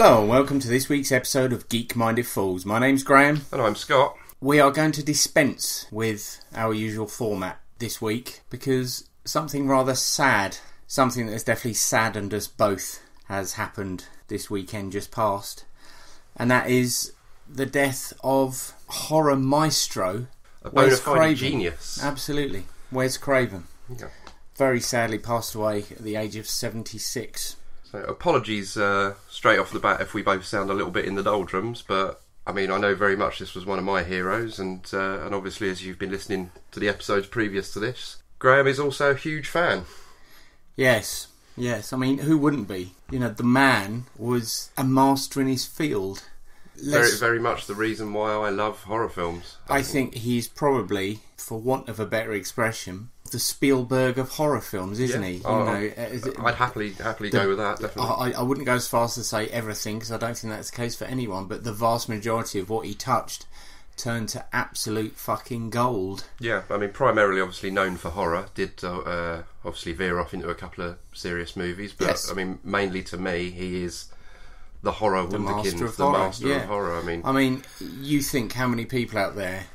Hello and welcome to this week's episode of Geek-Minded Fools. My name's Graham. And I'm Scott. We are going to dispense with our usual format this week because something rather sad, something that has definitely saddened us both, has happened this weekend just past. And that is the death of horror maestro A bona Wes fide Craven. genius. Absolutely. Wes Craven. Yeah. Very sadly passed away at the age of 76. So apologies straight off the bat if we both sound a little bit in the doldrums, but I mean, I know very much this was one of my heroes, and obviously as you've been listening to the episodes previous to this, Graham is also a huge fan. Yes. I mean, who wouldn't be? You know, the man was a master in his field. Very much the reason why I love horror films. I think he's probably, for want of a better expression, the Spielberg of horror films, isn't he? I'd happily go with that, definitely. I wouldn't go as far as to say everything, because I don't think that's the case for anyone, but the vast majority of what he touched turned to absolute fucking gold. Yeah, I mean, primarily obviously known for horror, did obviously veer off into a couple of serious movies, but yes. I mean, mainly to me, he is the horror wunderkind, the master of horror. I mean, you think how many people out there,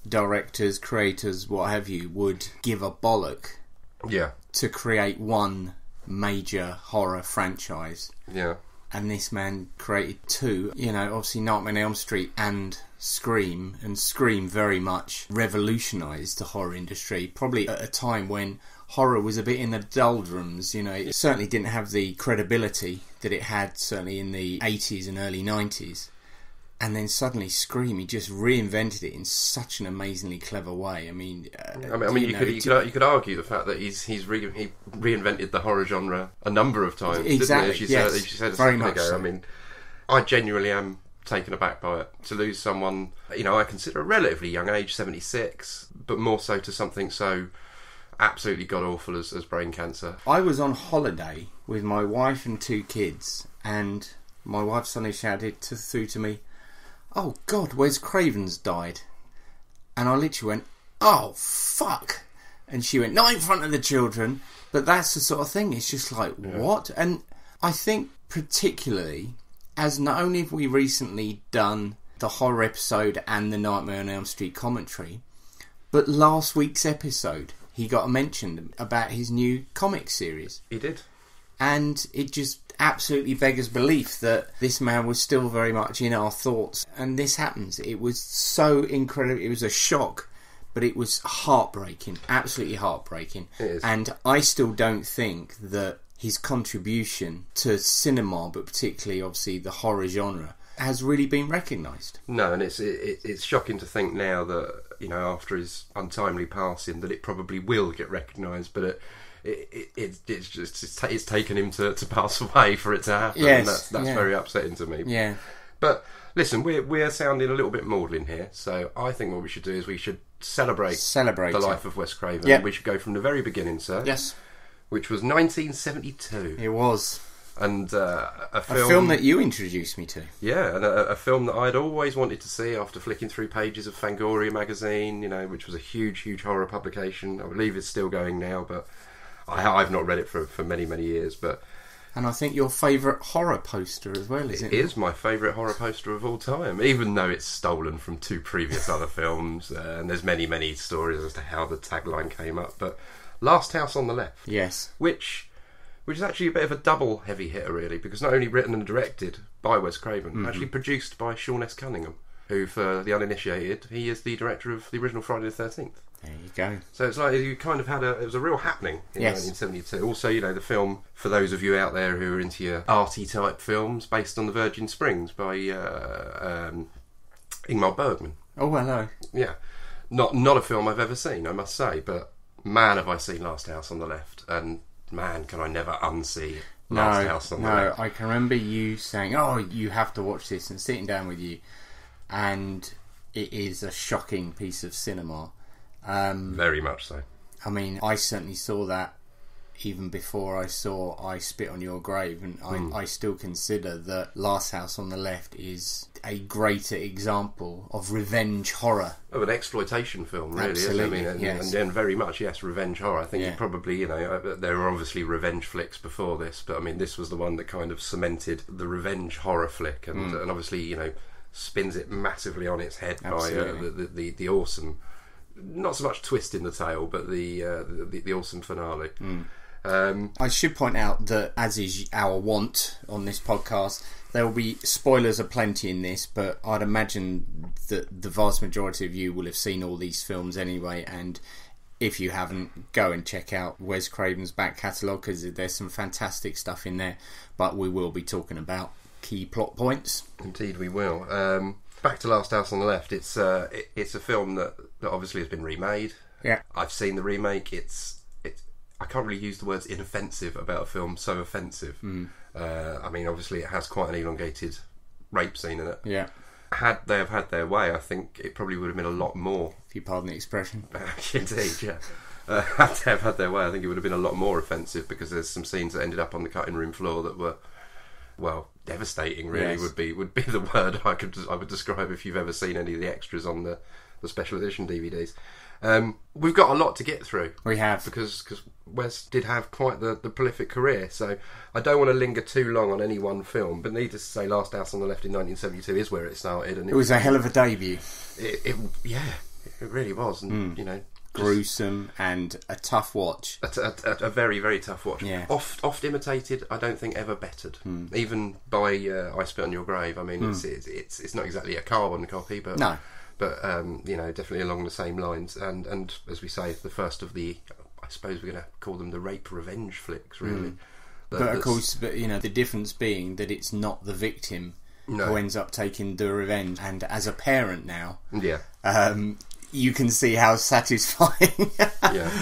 directors, creators, what have you, would give a bollock to create one major horror franchise. Yeah. And this man created two, you know, obviously Nightmare on Elm Street and Scream, and Scream very much revolutionised the horror industry, probably at a time when horror was a bit in the doldrums. You know, it certainly didn't have the credibility that it had certainly in the 80s and early 90s. And then suddenly Scream, he just reinvented it in such an amazingly clever way. I mean, you could argue the fact that he reinvented the horror genre a number of times. Exactly. Didn't he? As you said a second ago. So. I mean, I genuinely am taken aback by it. To lose someone, you know, I consider a relatively young age, 76, but more so to something so absolutely god awful as brain cancer. I was on holiday with my wife and two kids, and my wife suddenly shouted through to me, "Oh God, Wes Craven's died." And I literally went, "Oh fuck." And she went, "Not in front of the children." But that's the sort of thing, it's just like, what? And I think particularly, as not only have we recently done the horror episode and the Nightmare on Elm Street commentary, but last week's episode he got mentioned about his new comic series. He did. And it just absolutely beggars belief that this man was still very much in our thoughts. And this happens. It was so incredible. It was a shock, but it was heartbreaking. Absolutely heartbreaking. It is. And I still don't think that his contribution to cinema, but particularly obviously the horror genre, has really been recognised. No, and it's shocking to think now that, you know, after his untimely passing, that it probably will get recognised, but it's taken him to pass away for it to happen. Yes, and that's very upsetting to me. Yeah. But listen, we're sounding a little bit maudlin here, so I think what we should do is we should celebrate the life of Wes Craven. Yep. We should go from the very beginning, sir. Yes. Which was 1972. It was. And a film that you introduced me to. Yeah, and a film that I'd always wanted to see after flicking through pages of Fangoria magazine, you know, which was a huge horror publication. I believe it's still going now, but I've not read it for many, many years. And I think your favourite horror poster as well, is it? It is my favourite horror poster of all time, even though it's stolen from two previous other films, and there's many, many stories as to how the tagline came up. But Last House on the Left. Yes. Which is actually a bit of a double heavy hitter, really, because not only written and directed by Wes Craven, actually produced by Sean S. Cunningham, who, for the uninitiated, he is the director of the original Friday the 13th. There you go. So it's like you kind of had it was a real happening in 1972. Also, you know, the film, for those of you out there who are into your arty type films, based on the Virgin Springs by Ingmar Bergman. Oh, hello. Yeah. Not a film I've ever seen, I must say, but man, have I seen Last House on the Left, and man, can I never unsee Last House on the Left. No, I can remember you saying, "Oh, you have to watch this," and sitting down with you, and it is a shocking piece of cinema. Very much so. I mean, I certainly saw that even before I saw I Spit on Your Grave, and I still consider that Last House on the Left is a greater example of revenge horror. Of an exploitation film, really. Absolutely, isn't it? yes. And very much, yes, revenge horror. I think you probably, there were obviously revenge flicks before this, but I mean, this was the one that kind of cemented the revenge horror flick, and obviously, spins it massively on its head by the awesome, not so much twist in the tale, but the awesome finale. I should point out that, as is our wont on this podcast, there will be spoilers aplenty in this, but I'd imagine that the vast majority of you will have seen all these films anyway, and if you haven't, go and check out Wes Craven's back catalogue, because there's some fantastic stuff in there, but we will be talking about key plot points. Indeed we will. Back to Last House on the Left, it's a film that obviously has been remade. Yeah. I've seen the remake. I can't really use the words inoffensive about a film so offensive. I mean, obviously it has quite an elongated rape scene in it. Yeah. Had they have had their way, I think it probably would have been a lot more. If you pardon the expression. Indeed, yeah. Had they have had their way, I think it would have been a lot more offensive, because there's some scenes that ended up on the cutting room floor that were, well, devastating. Really, yes. would be the word I would describe if you've ever seen any of the extras on the special edition DVDs. We've got a lot to get through. We have, because Wes did have quite the prolific career, so I don't want to linger too long on any one film, but needless to say, Last House on the Left in 1972 is where it started, and it was a hell of a debut. It really was, and gruesome and a tough watch. A very, very tough watch. Yeah. Oft imitated, I don't think ever bettered. Even by I Spit on Your Grave. I mean, it's not exactly a carbon copy, but no. But definitely along the same lines, and as we say, the first of the, I suppose we're going to call them the rape revenge flicks, really. But of course, the difference being that it's not the victim who ends up taking the revenge, and as a parent now, you can see how satisfying. I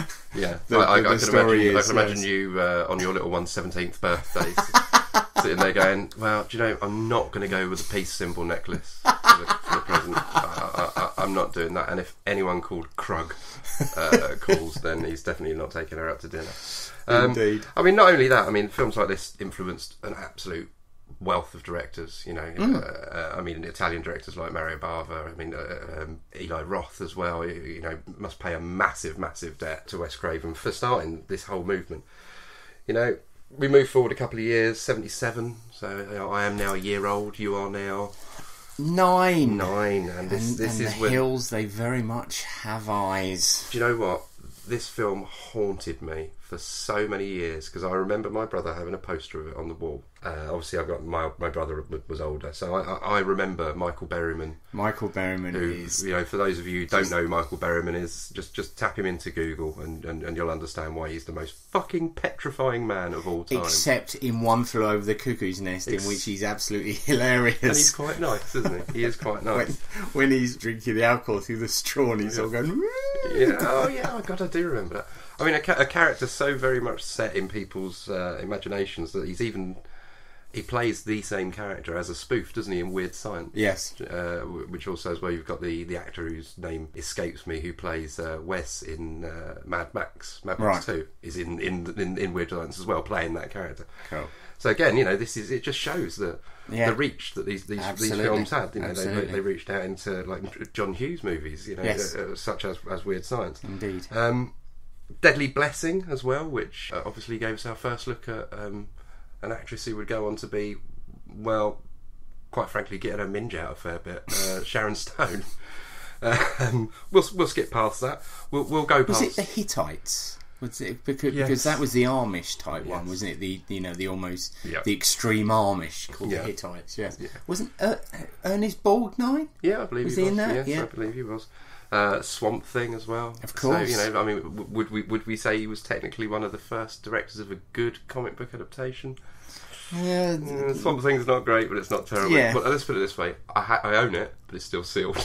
can imagine you on your little one's 17th birthday. Sitting there going, well, do you know, I'm not going to go with a peace symbol necklace for the present. I'm not doing that. And if anyone called Krug calls, then he's definitely not taking her out to dinner. Indeed. I mean, not only that, I mean, films like this influenced an absolute wealth of directors, I mean, Italian directors like Mario Bava, I mean, Eli Roth as well, must pay a massive, massive debt to Wes Craven for starting this whole movement. We move forward a couple of years, 77, so I am now a year old, you are now 9, and this and is the when hills, they very much have eyes. Do you know what? This film haunted me for so many years, because I remember my brother having a poster of it on the wall. Obviously, I've got my brother was older, so I remember Michael Berryman. Michael Berryman is, for those of you who don't know who Michael Berryman is, just tap him into Google and you'll understand why he's the most fucking petrifying man of all time. Except in One Flew Over the Cuckoo's Nest, in which he's absolutely hilarious. And he's quite nice, isn't he? He is quite nice. when he's drinking the alcohol through the straw and he's all going... Oh God, I do remember that. I mean, a character so very much set in people's imaginations that he plays the same character as a spoof, doesn't he, in Weird Science? Yes. Which also as well, you've got the actor whose name escapes me, who plays Wes in Mad Max 2, is in Weird Science as well, playing that character. Cool. So again, it just shows the reach that these films had. They reached out into like John Hughes movies, such as Weird Science. Indeed. Deadly Blessing as well, which obviously gave us our first look at an actress who would go on to be, well, quite frankly, getting her minge out a fair bit. Sharon Stone. We'll skip past that. We'll go past. Was it the Hittites? Was it because that was the Amish type one, wasn't it? The almost the extreme Amish called the Hittites. Yes. Yeah. Wasn't Ernest Borgnine? Yeah, I believe was he was. In that? Yes, I believe he was. Swamp Thing as well. Of course. So, I mean, would we say he was technically one of the first directors of a good comic book adaptation? Yeah. Swamp Thing's not great, but it's not terrible. Yeah. But let's put it this way: I own it, but it's still sealed.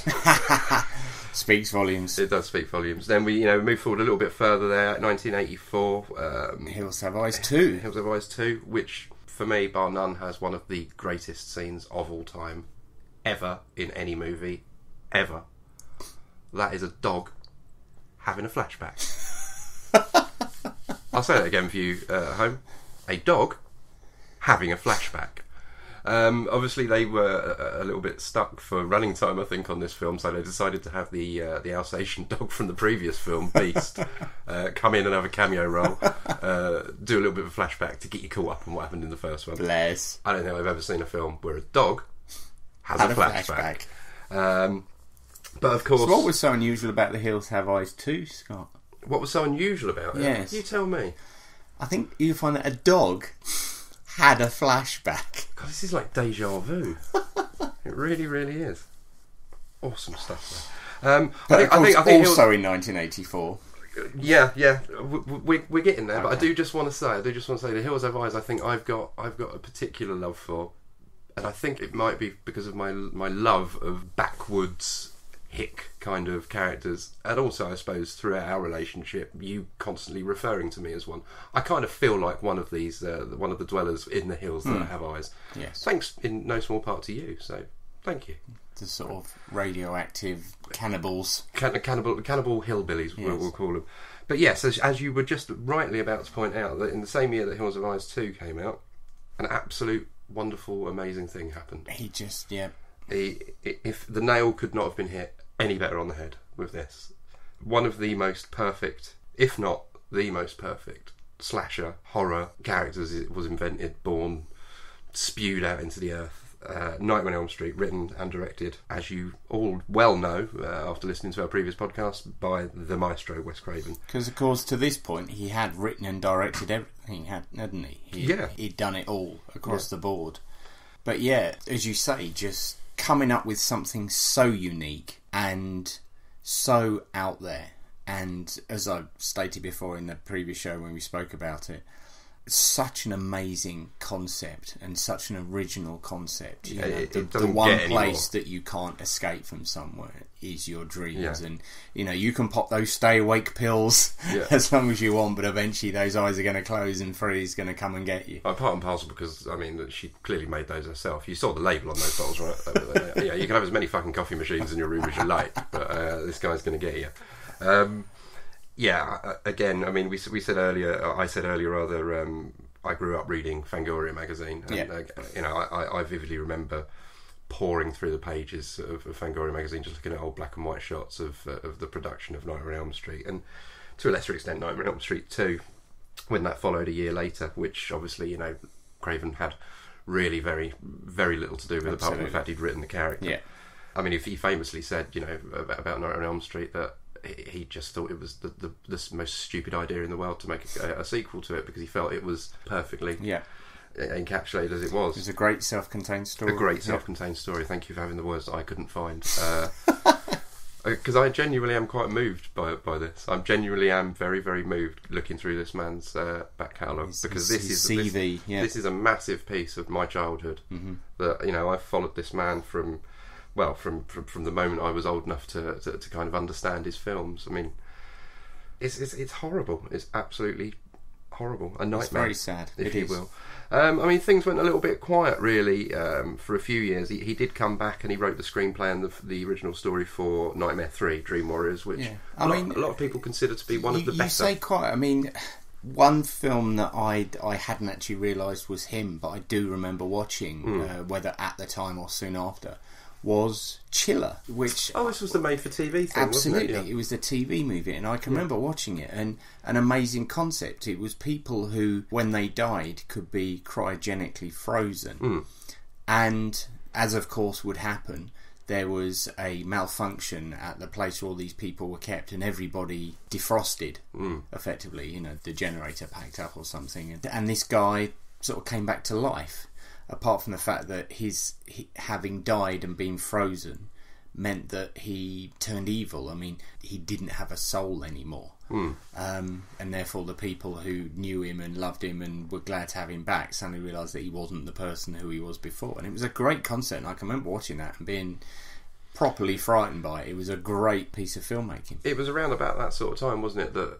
Speaks volumes. It does speak volumes. Then we, move forward a little bit further there. 1984. Hills Have Eyes 2. Hills Have Eyes 2, which for me, bar none, has one of the greatest scenes of all time, ever in any movie, ever. That is a dog having a flashback. I'll say that again for you at home. A dog having a flashback. Obviously, they were a little bit stuck for running time, I think, on this film, so they decided to have the Alsatian dog from the previous film, Beast, come in and have a cameo role, do a little bit of a flashback to get you caught up on what happened in the first one. Bless. I don't think I've ever seen a film where a dog has a flashback. But of course... So what was so unusual about The Hills Have Eyes 2, Scott? What was so unusual about it? Yes. You tell me. I think you find that a dog had a flashback. God, this is like deja vu. It really, really is. Awesome stuff, though. But I think also in 1984. Yeah, we're getting there. Okay. But I do just want to say, The Hills Have Eyes. I think I've got a particular love for, and I think it might be because of my love of backwoods hick kind of characters, and also I suppose throughout our relationship you constantly referring to me as one. I kind of feel like one of these one of the dwellers in the hills that have eyes. Yes, thanks in no small part to you, so thank you. The sort of radioactive cannibals, cannibal hillbillies, yes. we'll call them. But yes, as you were just rightly about to point out, that in the same year that Hills of Eyes 2 came out, an absolute wonderful amazing thing happened. If the nail could not have been hit any better on the head with this, one of the most perfect, if not the most perfect, slasher horror characters was invented, born, spewed out into the earth. Nightmare on Elm Street, written and directed, as you all well know after listening to our previous podcast, by the maestro Wes Craven. Because of course to this point he had written and directed everything, hadn't he? He'd done it all across the board. But yeah, as you say, just coming up with something so unique and so out there, and as I stated before in the previous show when we spoke about it, such an amazing concept and such an original concept. The one place that you can't escape from somewhere is your dreams, and you can pop those stay awake pills as long as you want, but eventually those eyes are going to close and Freddy's going to come and get you. Part and parcel, because I mean she clearly made those herself. You saw the label on those bottles, right? You can have as many fucking coffee machines in your room as you like, but this guy's going to get you. Again, I mean, we said earlier. I said earlier, rather. I grew up reading Fangoria magazine, and I vividly remember pouring through the pages of Fangoria magazine, just looking at old black and white shots of the production of Nightmare on Elm Street, and to a lesser extent Nightmare on Elm Street 2, when that followed a year later, which obviously Craven had really very, very little to do with, apart from the fact he'd written the character. Yeah. I mean, he famously said, about Nightmare on Elm Street, that he just thought it was the most stupid idea in the world to make a sequel to it, because he felt it was perfectly encapsulated as it was. It was a great self-contained story. A great self-contained story. Thank you for having the words that I couldn't find. Because I genuinely am quite moved by this. I genuinely am very, very moved looking through this man's back catalogue, because this is a massive piece of my childhood. Mm-hmm. That I've followed this man from the moment I was old enough to kind of understand his films. I mean, it's horrible. It's absolutely horrible. A nightmare. It's very sad, if you will. I mean, things went a little bit quiet, really, for a few years. He did come back and he wrote the screenplay and the original story for Nightmare 3, Dream Warriors, which a lot of people consider to be one of the better. You say quiet. I mean, one film that I hadn't actually realised was him, but I do remember watching, whether at the time or soon after, was Chiller, which... Oh, this was the made-for-TV thing, absolutely, wasn't it? It was a TV movie, and I can remember watching it, and an amazing concept. It was people who, when they died, could be cryogenically frozen. And, as of course would happen, there was a malfunction at the place where all these people were kept, and everybody defrosted, effectively. The generator packed up or something. And this guy sort of came back to life. Apart from the fact that his having died and been frozen meant that he turned evil. I mean, he didn't have a soul anymore. And therefore the people who knew him and loved him and were glad to have him back suddenly realised that he wasn't the person who he was before. And it was a great concept, and I can remember watching that and being properly frightened by it. It was a great piece of filmmaking. It was around about that sort of time, wasn't it, that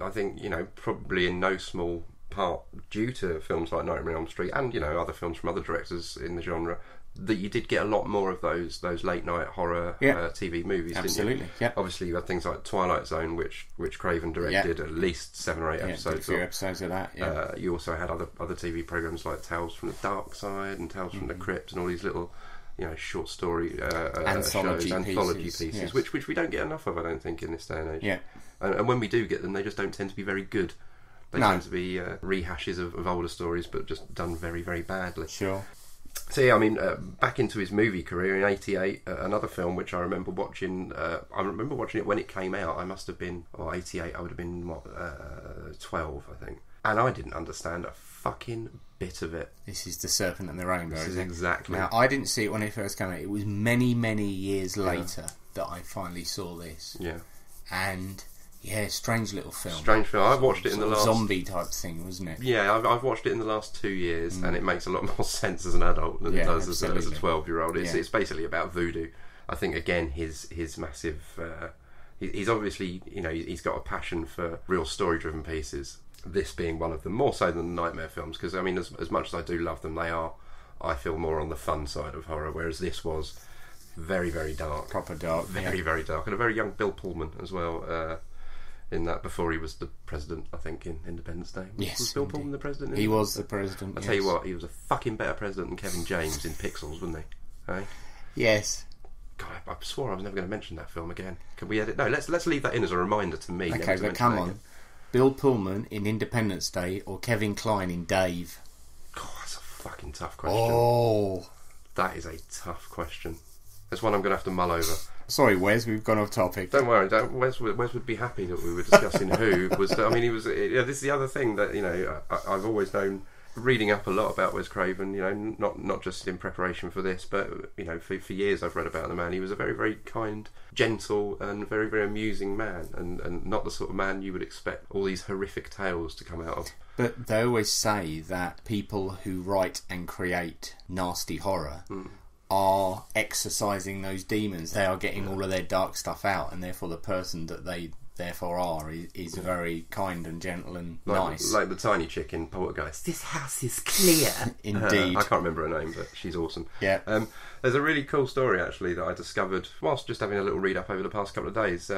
I think, probably in no small part due to films like Nightmare on Elm Street and, you know, other films from other directors in the genre, that you did get a lot more of those late night horror TV movies, absolutely, didn't you? Yeah. Obviously, you had things like Twilight Zone, which Craven directed at least 7 or 8 episodes. A few episodes of that. Yeah. You also had other TV programs like Tales from the Dark Side and Tales from the Crypt and all these little, you know, short story anthology pieces, which we don't get enough of, I don't think, in this day and age. Yeah. And when we do get them, they just don't tend to be very good. They tend to be rehashes of older stories, but just done very, very badly. Sure. So yeah, I mean, back into his movie career in '88, another film which I remember watching. I remember watching it when it came out. I must have been, '88. I would have been 12, I think, and I didn't understand a fucking bit of it. This is The Serpent and the Rainbow. This is exactly. Now, I didn't see it when it first came out. It was many, many years later that I finally saw this. Yeah. And yeah, strange little film. Strange film. I've watched it in the last zombie type thing, wasn't it? Yeah, I've watched it in the last 2 years, and it makes a lot more sense as an adult than it does as a 12-year-old. It's basically about voodoo. I think again his massive. He's obviously, you know, he's got a passion for real story-driven pieces. This being one of them, more so than the Nightmare films, because I mean, as much as I do love them, they are, I feel, more on the fun side of horror, whereas this was very, very dark, proper dark, very, very dark, and a very young Bill Pullman as well. In that, before he was the president, I think, in Independence Day. Yes, was Bill Pullman the president? He was the president. I'll tell you what, he was a fucking better president than Kevin James in Pixels, wasn't he? Hey? Yes. God, I swore I was never going to mention that film again. Can we edit? No, let's leave that in as a reminder to me. Okay, but come on. Bill Pullman in Independence Day or Kevin Kline in Dave? God, that's a fucking tough question. Oh. That is a tough question. That's one I'm going to have to mull over. Sorry, Wes, we've gone off topic. Don't worry, Wes would be happy that we were discussing who was. I mean, he was. This is the other thing that, you know, I've always known, reading up a lot about Wes Craven. You know, not just in preparation for this, but you know, for years I've read about the man. He was a very, very kind, gentle, and very, very amusing man, and not the sort of man you would expect all these horrific tales to come out of. But they always say that people who write and create nasty horror are exercising those demons. They are getting all of their dark stuff out, and therefore the person that they therefore are is very kind and gentle and nice. Like the tiny chick in Poltergeist. This house is clear. Indeed. I can't remember her name, but she's awesome. Yeah. There's a really cool story actually that I discovered whilst just having a little read up over the past couple of days.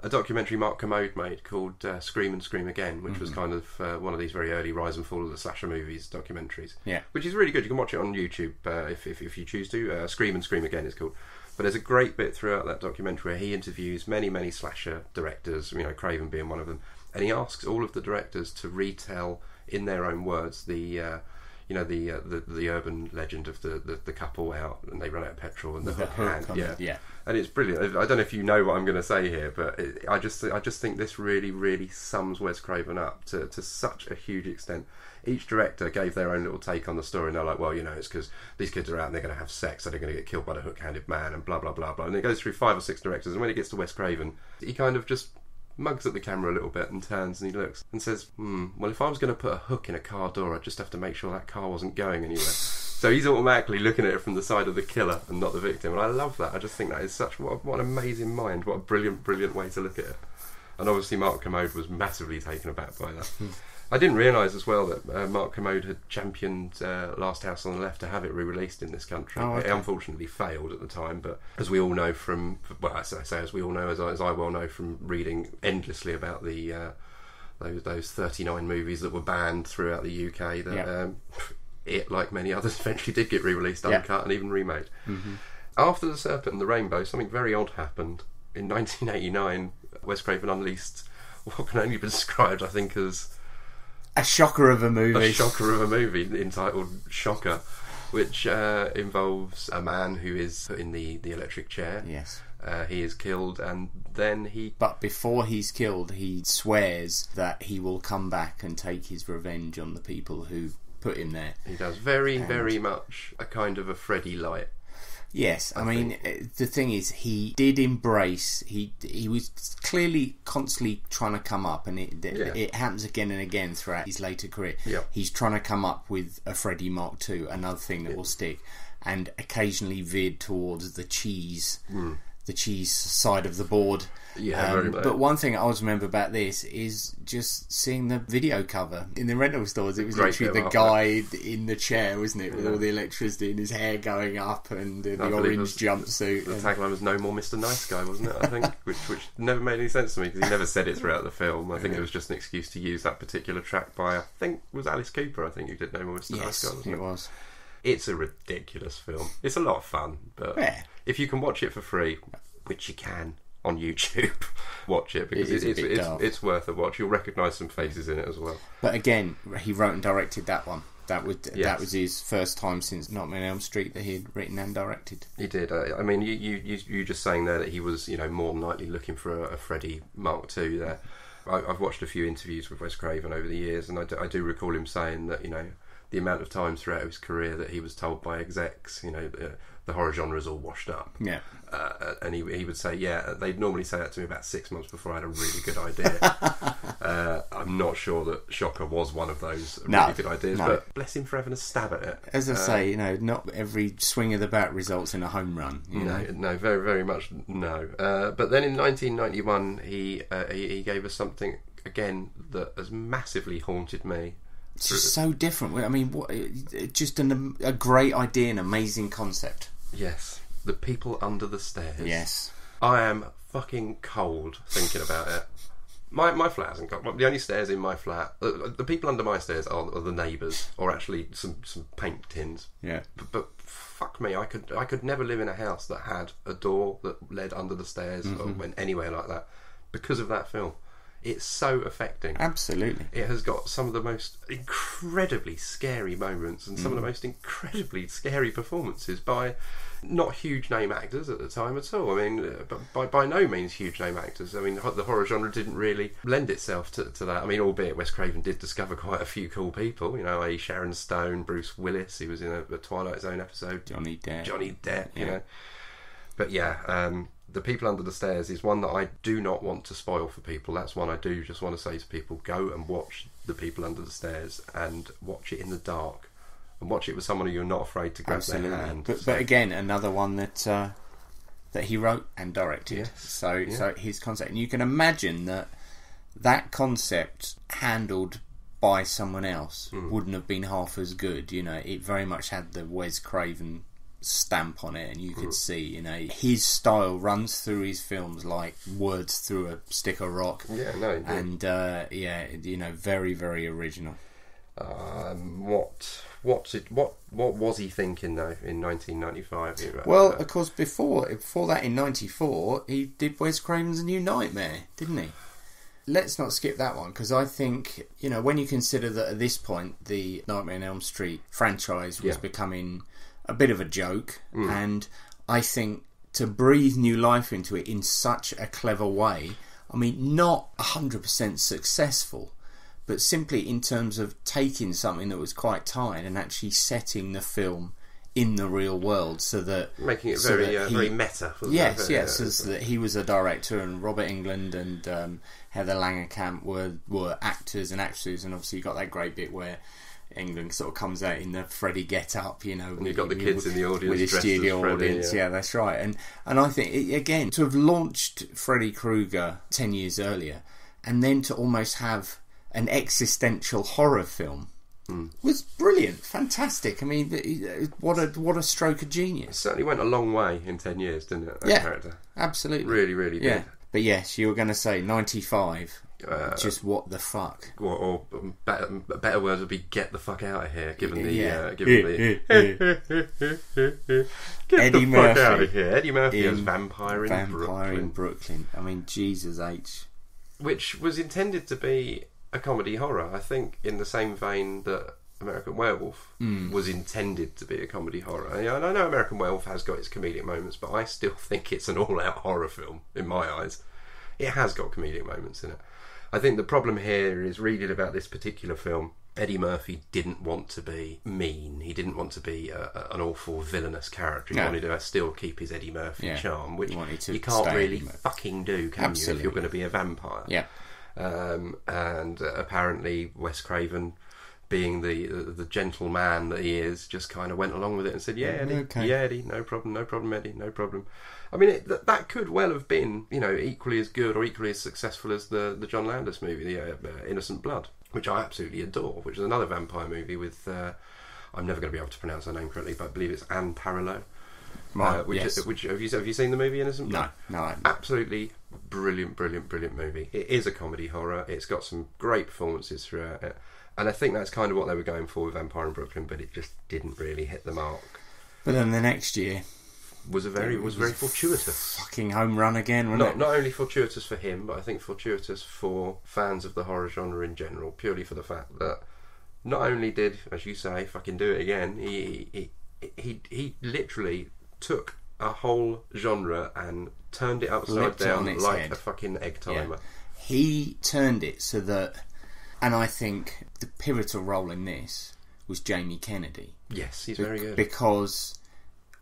A documentary Mark Kermode made called Scream and Scream Again, which was kind of one of these very early rise and fall of the slasher movies documentaries. Yeah. Which is really good. You can watch it on YouTube if you choose to. Scream and Scream Again is called. But there's a great bit throughout that documentary where he interviews many, many slasher directors, you know, Craven being one of them, and he asks all of the directors to retell in their own words the urban legend of the couple out and they run out of petrol and the hook hand, and it's brilliant. I don't know if you know what I'm going to say here, but I just think this really, really sums Wes Craven up to such a huge extent. Each director gave their own little take on the story, and they're like, well, you know, it's because these kids are out and they're going to have sex, so they're going to get killed by the hook-handed man, and blah, blah, blah, blah. And it goes through 5 or 6 directors, and when it gets to Wes Craven, he kind of just mugs at the camera a little bit and turns and he looks and says, well, if I was going to put a hook in a car door, I'd just have to make sure that car wasn't going anywhere. So he's automatically looking at it from the side of the killer and not the victim, and I love that. I just think that is such what an amazing mind, what a brilliant way to look at it. And obviously Mark Kermode was massively taken aback by that. I didn't realise as well that Mark Kermode had championed Last House on the Left to have it re-released in this country. Oh, okay. It unfortunately failed at the time, but as we all know from, well, I say as we all know, as I well know from reading endlessly about the those 39 movies that were banned throughout the UK, that it, like many others, eventually did get re-released, uncut, and even remade. Mm-hmm. After The Serpent and the Rainbow, something very odd happened. In 1989, Wes Craven unleashed what can only be described, I think, as a shocker of a movie. A shocker of a movie entitled Shocker, which involves a man who is put in the electric chair. Yes. He is killed, and then he... But before he's killed, he swears that he will come back and take his revenge on the people who put him there. He does very much a kind of a Freddy light. Yes, I mean, the thing is, he did embrace, he was clearly constantly trying to come up, and it happens again and again throughout his later career. Yeah. He's trying to come up with a Freddy Mark II, another thing that will stick, and occasionally veered towards the cheese the cheese side of the board. Yeah, very much. But one thing I always remember about this is just seeing the video cover in the rental stores. It was literally the guy in the chair, wasn't it, with all the electricity and his hair going up and the orange jumpsuit. The tagline was "No more Mr. Nice Guy," wasn't it? I think, which never made any sense to me because he never said it throughout the film. I think it was just an excuse to use that particular track by, I think, was Alice Cooper. I think who did "No More Mr. Nice Guy." Wasn't it? It was. It's a ridiculous film. It's a lot of fun, but if you can watch it for free, which you can on YouTube, watch it because it's worth a watch. You'll recognise some faces in it as well. But again, he wrote and directed that one. That was his first time since Nightmare on Elm Street that he had written and directed. He did. I mean, you just saying there that he was, more than likely looking for a Freddy Mark II there. I've watched a few interviews with Wes Craven over the years, and I do recall him saying that, the amount of times throughout his career that he was told by execs, the horror genre is all washed up. Yeah. And he would say, they'd normally say that to me about 6 months before I had a really good idea. I'm not sure that Shocker was one of those really good ideas, but bless him for having a stab at it. As I say, not every swing of the bat results in a home run. No, very, very much no. But then in 1991, he gave us something, again, that has massively haunted me. It's just so different. I mean, just a great idea, an amazing concept. Yes. The People Under the Stairs. Yes. I am fucking cold thinking about it. My flat hasn't got... The only stairs in my flat... The people under my stairs are the neighbours, or actually some paint tins. Yeah. But fuck me, I could never live in a house that had a door that led under the stairs or went anywhere like that because of that film. It's so affecting. Absolutely. It has got some of the most incredibly scary moments and some of the most incredibly scary performances by not huge name actors at the time at all. I mean, by no means huge name actors. I mean, the horror genre didn't really lend itself to that. I mean, albeit Wes Craven did discover quite a few cool people, i.e. Sharon Stone, Bruce Willis, he was in a Twilight Zone episode. Johnny Depp, But The People Under the Stairs is one that I do not want to spoil for people. That's one I do just want to say to people, go and watch The People Under the Stairs and watch it in the dark and watch it with someone who you're not afraid to grab their hand. But again, another one that he wrote and directed. Yes. So his concept, and you can imagine that concept handled by someone else wouldn't have been half as good. It very much had the Wes Craven stamp on it, and you could see his style runs through his films like words through a stick of rock. And very, very original. What was he thinking though in 1995? Well, of course, before that in 94 he did Wes Craven's New Nightmare, didn't he? Let's not skip that one, because I think when you consider that at this point the Nightmare on Elm Street franchise was becoming a bit of a joke, and I think to breathe new life into it in such a clever way, I mean, not 100% successful, but simply in terms of taking something that was quite tight and actually setting the film in the real world, so that making it very meta. So that he was a director, and Robert Englund and Heather Langenkamp were actors and actresses, and obviously you got that great bit where England sort of comes out in the Freddy get-up, and you've got the kids in the audience with the studio audience. Yeah, that's right. And I think again, to have launched Freddy Krueger 10 years earlier, and then to almost have an existential horror film was brilliant, fantastic. I mean, what a stroke of genius. It certainly went a long way in 10 years, didn't it? That character, absolutely, really, really did. But yes, you were going to say 95. Just what the fuck? Or better words would be "get the fuck out of here." Given the Eddie Murphy out of here. Eddie Murphy as Vampire in Brooklyn. I mean, Jesus H. Which was intended to be a comedy horror, I think, in the same vein that American Werewolf was intended to be a comedy horror. And I know American Werewolf has got its comedic moments, but I still think it's an all-out horror film in my eyes. It has got comedic moments in it. I think the problem here is reading about this particular film. Eddie Murphy didn't want to be mean. He didn't want to be an awful villainous character. He wanted to still keep his Eddie Murphy charm, which you can't really fucking do, can you, if you're going to be a vampire? Yeah. And apparently Wes Craven being the gentleman that he is, just kind of went along with it and said, "Yeah, Eddie, Okay. yeah, Eddie, no problem, Eddie, no problem." I mean, that could well have been, equally as good or equally as successful as the John Landis movie, the Innocent Blood, which I absolutely adore, which is another vampire movie with, I'm never going to be able to pronounce her name correctly, but I believe it's Anne Parallel. Right, Which have you seen the movie Innocent Blood? No, I haven't. Absolutely brilliant movie. It is a comedy horror. It's got some great performances throughout it, and I think that's kind of what they were going for with Vampire in Brooklyn, but it just didn't really hit the mark. But then the next year was very fortuitous. Fucking home run again, wasn't it? Not only fortuitous for him, but I think fortuitous for fans of the horror genre in general, purely for the fact that not only did, as you say, fucking do it again, he literally took a whole genre and turned it upside down like head. A fucking egg timer. Yeah. He turned it so that, and I think the pivotal role in this was Jamie Kennedy. Yes, he's very good. Because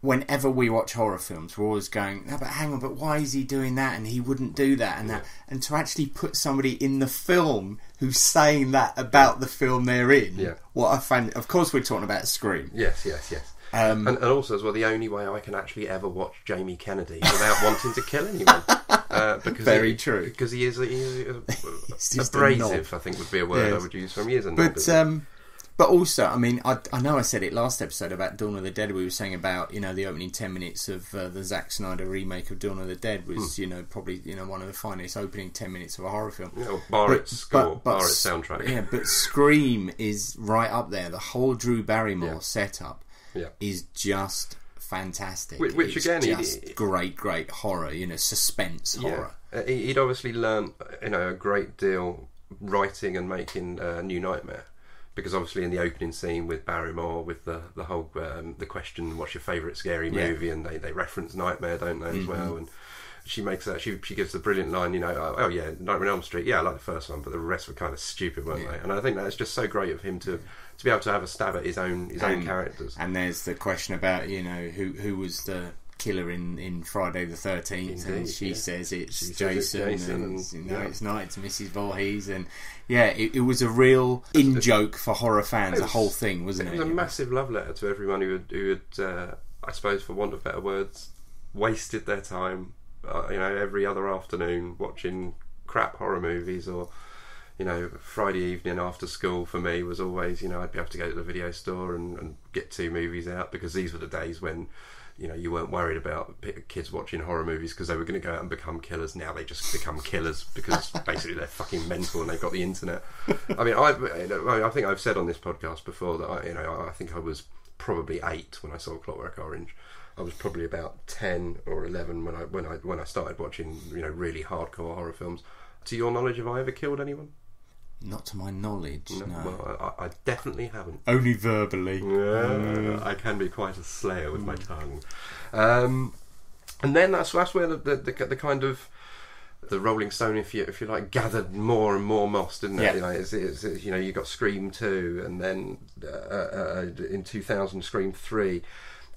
whenever we watch horror films, we're always going, no, but hang on, but why is he doing that? And he wouldn't do that and that. And to actually put somebody in the film who's saying that about the film they're in, what I find, of course we're talking about Scream. Yes. And also as well, the only way I can actually ever watch Jamie Kennedy without wanting to kill anyone. Very true. Because he is abrasive, I think would be a word I would use from years and But also, I mean, I know I said it last episode about Dawn of the Dead. We were saying about, the opening 10 minutes of the Zack Snyder remake of Dawn of the Dead was, probably, one of the finest opening 10 minutes of a horror film. Bar its score, bar its soundtrack. Yeah, but Scream is right up there. The whole Drew Barrymore setup is just fantastic. Which again, just great horror, suspense horror. He'd obviously learned, a great deal writing and making New Nightmare. Because obviously in the opening scene with Barrymore, with the whole the question, what's your favourite scary movie, and they reference Nightmare, don't they, as well? And she makes that she gives the brilliant line, oh yeah, Nightmare on Elm Street, I like the first one, but the rest were kind of stupid, weren't they? And I think that's just so great of him to be able to have a stab at his own characters. And there's the question about who was the killer in Friday the 13th, and she says it's Jason, and it's not, it's Mrs. Voorhees, and it was a real in-joke for horror fans, the whole thing, wasn't it? It was a massive love letter to everyone who had I suppose, for want of better words, wasted their time every other afternoon watching crap horror movies, or Friday evening after school for me was always, I'd be able to go to the video store and get 2 movies out, because these were the days when you weren't worried about kids watching horror movies because they were going to go out and become killers. Now they just become killers because basically they're fucking mental and they've got the internet. I mean, I think I've said on this podcast before that I think I was probably 8 when I saw Clockwork Orange. I was probably about 10 or 11 when I started watching really hardcore horror films. To your knowledge, have I ever killed anyone? Not to my knowledge, no. Well, I definitely haven't. Only verbally. I can be quite a slayer with my tongue. And then that's where the kind of the Rolling Stone, if you like, gathered more and more moss, didn't it? It's you got Scream 2, and then in 2000 Scream 3.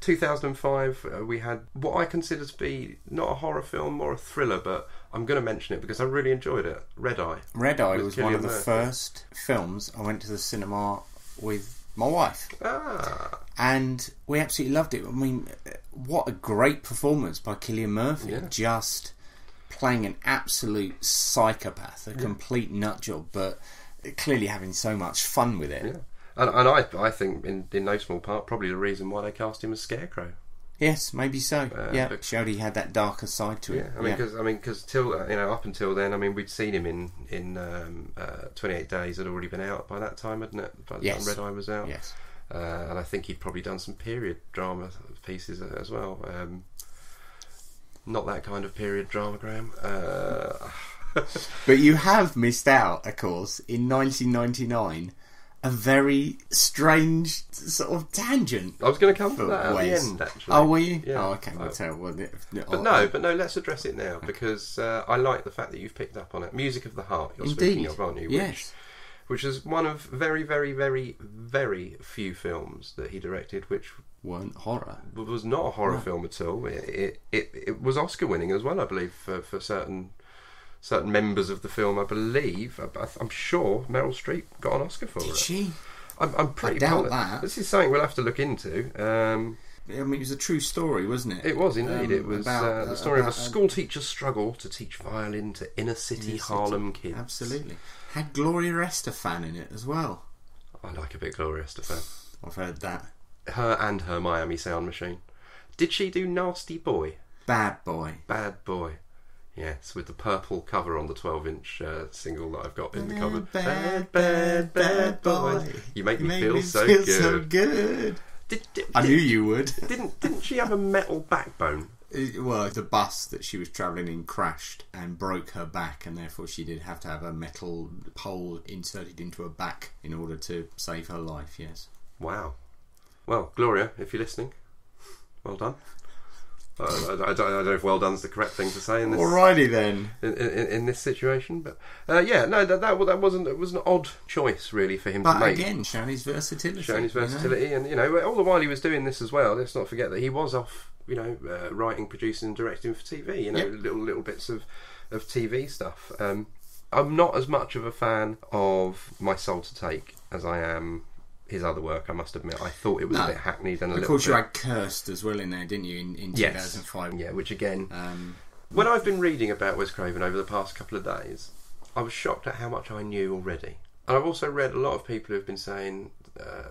2005 we had what I consider to be not a horror film or a thriller, but I'm going to mention it because I really enjoyed it. Red Eye. Red Eye was one of the first films I went to the cinema with my wife. And we absolutely loved it. I mean, what a great performance by Cillian Murphy. Just playing an absolute psychopath, a complete nutjob, but clearly having so much fun with it. And I think in no small part probably the reason why they cast him as Scarecrow. Yes, maybe so. Showed he had that darker side to it. Because till up until then, we'd seen him in 28 Days had already been out by that time, hadn't it? By the time Red Eye was out. Yes. And I think he'd probably done some period drama pieces as well. Not that kind of period drama, Graham. But you have missed out, of course, in 1999. A very strange sort of tangent. I was going to come to that at the end, actually. Oh, were you? Yeah. Oh, okay. We'll tell. But no. Let's address it now, because I like the fact that you've picked up on it. Music of the Heart. You're speaking of, aren't you? Yes. Which is one of very, very, very, very few films that he directed which weren't horror. Was not a horror film at all. It was Oscar winning as well, I believe, for certain members of the film. I believe, I'm sure Meryl Streep got an Oscar for it. Did she? I'm pretty. I doubt that. This is something we'll have to look into. I mean, it was a true story, wasn't it? It was indeed. It was the story of a school teacher's struggle to teach violin to inner city Harlem kids. Absolutely. Had Gloria Estefan in it as well. I like a bit Gloria Estefan. I've heard that. Her and her Miami Sound Machine. Did she do Nasty Boy? Bad Boy. Bad Boy. Yes, with the purple cover on the 12-inch single that I've got in the cupboard. Bad boy. You make me feel so good. I knew you would. Didn't she have a metal backbone? Well, the bus that she was travelling in crashed and broke her back, and therefore she did have to have a metal pole inserted into her back in order to save her life, yes. Wow. Well, Gloria, if you're listening, well done. I don't know if well done's the correct thing to say in this. Alrighty then. In this situation, but that wasn't. It was an odd choice really for him to make. But again, showing his versatility. And all the while he was doing this as well. Let's not forget that he was off, writing, producing, and directing for TV. Yep. Little bits of TV stuff. I'm not as much of a fan of My Soul to Take as I am his other work, I must admit. I thought it was a bit hackneyed and a little bit... Of course you had Cursed as well in there, didn't you, in 2005? Yeah, which again... when I've been reading about Wes Craven over the past couple of days, I was shocked at how much I knew already. And I've also read a lot of people who've been saying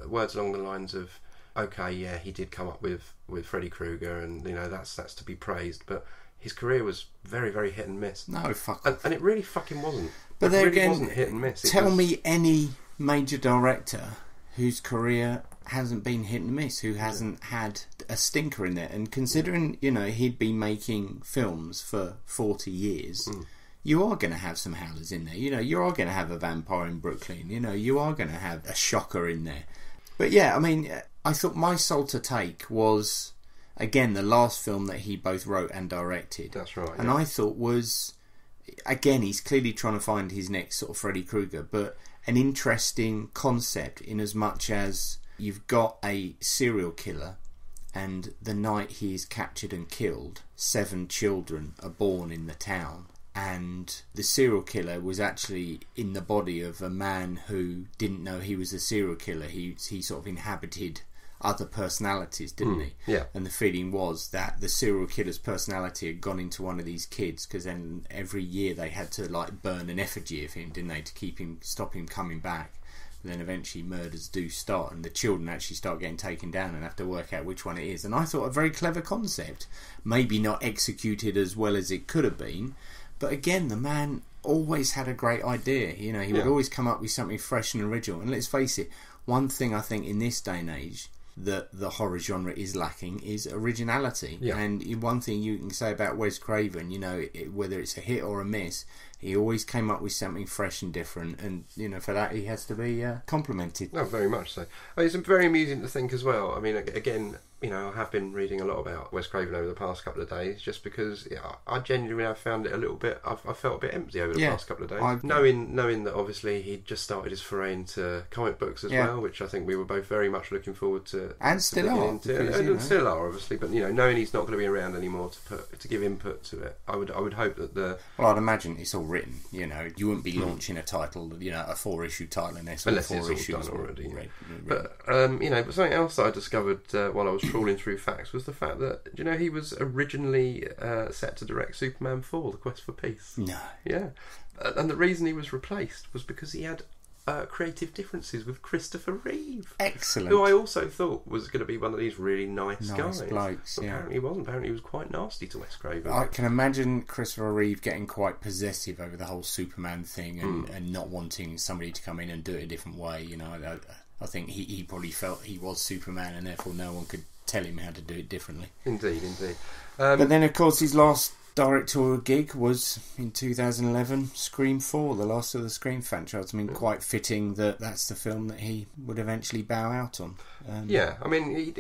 words along the lines of, okay, yeah, he did come up with Freddy Krueger and, that's to be praised, but his career was very, very hit and miss. No, fuck off. And it really fucking wasn't. But there again, wasn't hit and miss. Tell me any major director whose career hasn't been hit and miss, who hasn't had a stinker in there. And considering, he'd been making films for 40 years, you are going to have some howlers in there. You are going to have a vampire in Brooklyn. You are going to have a shocker in there. But yeah, I mean, I thought My Soul to Take was, again, the last film that he both wrote and directed. That's right. And I thought was, again, he's clearly trying to find his next sort of Freddy Krueger, but an interesting concept in as much as you've got a serial killer and the night he is captured and killed, 7 children are born in the town, and the serial killer was actually in the body of a man who didn't know he was a serial killer. He sort of inhabited other personalities, didn't he? Yeah. And the feeling was that the serial killer's personality had gone into one of these kids, because then every year they had to burn an effigy of him, didn't they, to stop him coming back. But then eventually murders do start, and the children actually start getting taken down and have to work out which one it is. And I thought a very clever concept, maybe not executed as well as it could have been, but again, the man always had a great idea. He would always come up with something fresh and original. And let's face it, one thing I think in this day and age that the horror genre is lacking is originality. Yeah. And one thing you can say about Wes Craven, whether it's a hit or a miss, he always came up with something fresh and different, and for that he has to be complimented. No, very much so. It's very amusing to think as well. I mean, again, I have been reading a lot about Wes Craven over the past couple of days, just because I genuinely have found it a little bit. I felt a bit empty over the past couple of days, knowing that obviously he'd just started his foray into comic books as well, which I think we were both very much looking forward to, and still are, and still are obviously. But knowing he's not going to be around anymore to give input to it, I would hope that I'd imagine it's all written. You wouldn't be launching a title, a 4-issue title, unless all 4 issues done already. Read. But but something else that I discovered while I was trawling through facts was the fact that he was originally set to direct Superman 4: The Quest for Peace. No. Yeah, and the reason he was replaced was because he had creative differences with Christopher Reeve. Excellent. Who I also thought was going to be one of these really nice guys. Blokes, Apparently he wasn't. Apparently he was quite nasty to Wes Craven. I can imagine Christopher Reeve getting quite possessive over the whole Superman thing and not wanting somebody to come in and do it a different way. I think he probably felt he was Superman and therefore no one could tell him how to do it differently. Indeed. But then of course his last directorial gig was in 2011, Scream 4, the last of the Scream franchise. I mean, quite fitting that that's the film that he would eventually bow out on. I mean, he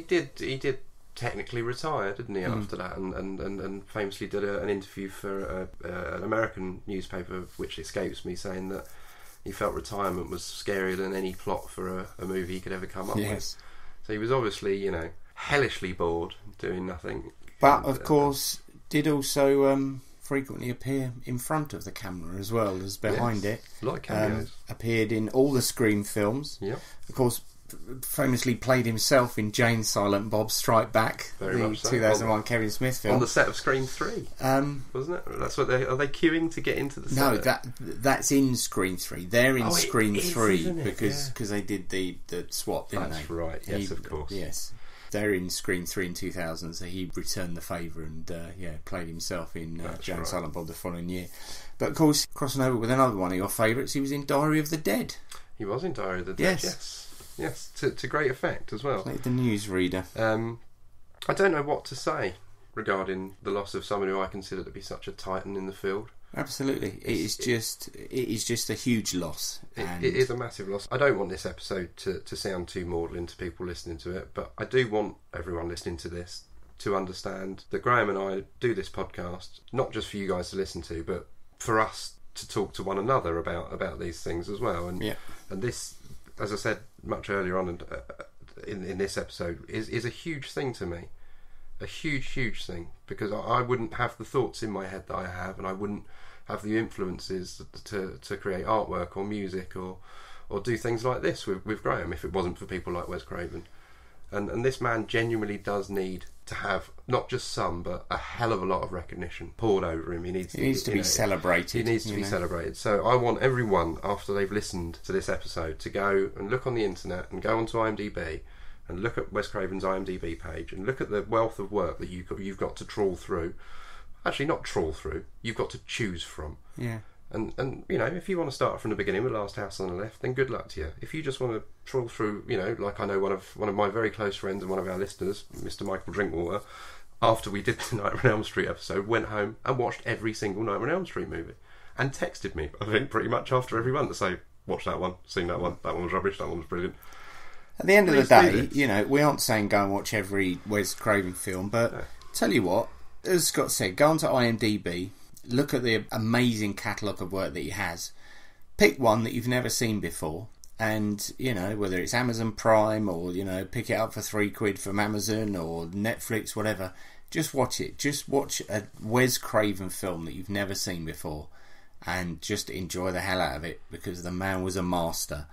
did technically retire, didn't he, after that, and famously did an interview for an American newspaper, which escapes me, saying that he felt retirement was scarier than any plot for a movie he could ever come up with. So he was obviously, hellishly bored, doing nothing. But of course, did also frequently appear in front of the camera as well as behind it. Like cameos. Appeared in all the Scream films. Yeah. Of course, famously played himself in Jane Silent Bob Strike Back, Very the much so. 2001 Kevin Smith film. On the set of Scream 3, wasn't it? That's what are they queuing to get into the set? No, that's in Scream 3. They're in Scream 3 because they did the swap, didn't they? That's right, yes, of course. Yes. They're in Scream 3 in 2000, so he returned the favour and played himself in Jane Silent Bob the following year. But of course, crossing over with another one of your favourites, he was in Diary of the Dead. He was in Diary of the Dead, yes, to great effect as well. Like the newsreader. I don't know what to say regarding the loss of someone who I consider to be such a titan in the field. Absolutely, it is just a huge loss. It is a massive loss. I don't want this episode to sound too maudlin to people listening to it, but I do want everyone listening to this to understand that Graham and I do this podcast not just for you guys to listen to, but for us to talk to one another about these things as well. And this, as I said much earlier on in this episode, is a huge thing to me. A huge thing, because I wouldn't have the thoughts in my head that I have, and I wouldn't have the influences to create artwork or music or do things like this with Graham if it wasn't for people like Wes Craven. And this man genuinely does need to have not just some, but a hell of a lot of recognition poured over him. He needs to be celebrated. He needs to be celebrated. So I want everyone, after they've listened to this episode, to go and look on the internet and go onto IMDb and look at Wes Craven's IMDb page and look at the wealth of work that you've got to trawl through. Actually, not trawl through. You've got to choose from. Yeah. And if you want to start from the beginning with Last House on the Left, then good luck to you. If you just want to trawl through, like I know one of my very close friends and one of our listeners, Mr. Michael Drinkwater, after we did the Nightmare on Elm Street episode, went home and watched every single Nightmare on Elm Street movie and texted me, I think, pretty much after every one to say, watch that one, seen that one was rubbish, that one was brilliant. At the end of the day, we aren't saying go and watch every Wes Craven film, but tell you what, as Scott said, go onto IMDb, look at the amazing catalogue of work that he has, pick one that you've never seen before, and, whether it's Amazon Prime or, pick it up for £3 from Amazon or Netflix, whatever, just watch it. Just watch a Wes Craven film that you've never seen before and just enjoy the hell out of it, because the man was a master.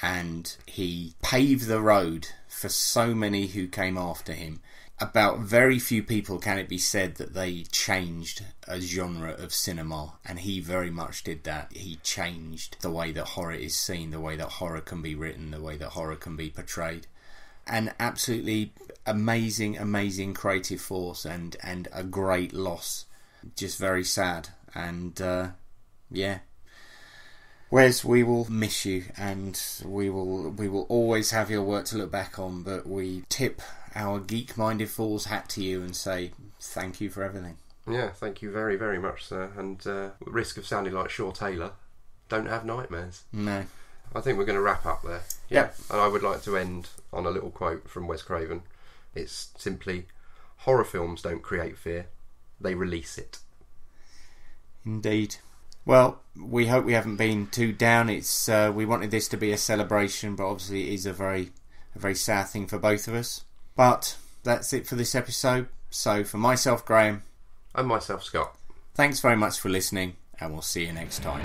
And he paved the road for so many who came after him. About very few people can it be said that they changed a genre of cinema, and he very much did that. He changed the way that horror is seen, the way that horror can be written, the way that horror can be portrayed. An absolutely amazing creative force, and a great loss. Just very sad. And Wes, we will miss you, and we will always have your work to look back on, but we tip our Geek-Minded Fool's hat to you and say thank you for everything. Yeah, thank you very, very much, sir. And at risk of sounding like Shaw Taylor, don't have nightmares. No. I think we're going to wrap up there. Yeah. And I would like to end on a little quote from Wes Craven. It's simply, horror films don't create fear, they release it. Indeed. Well, we hope we haven't been too down. It's we wanted this to be a celebration, but obviously it is a very sad thing for both of us. But that's it for this episode. So for myself, Graham, and myself, Scott, thanks very much for listening, and we'll see you next time.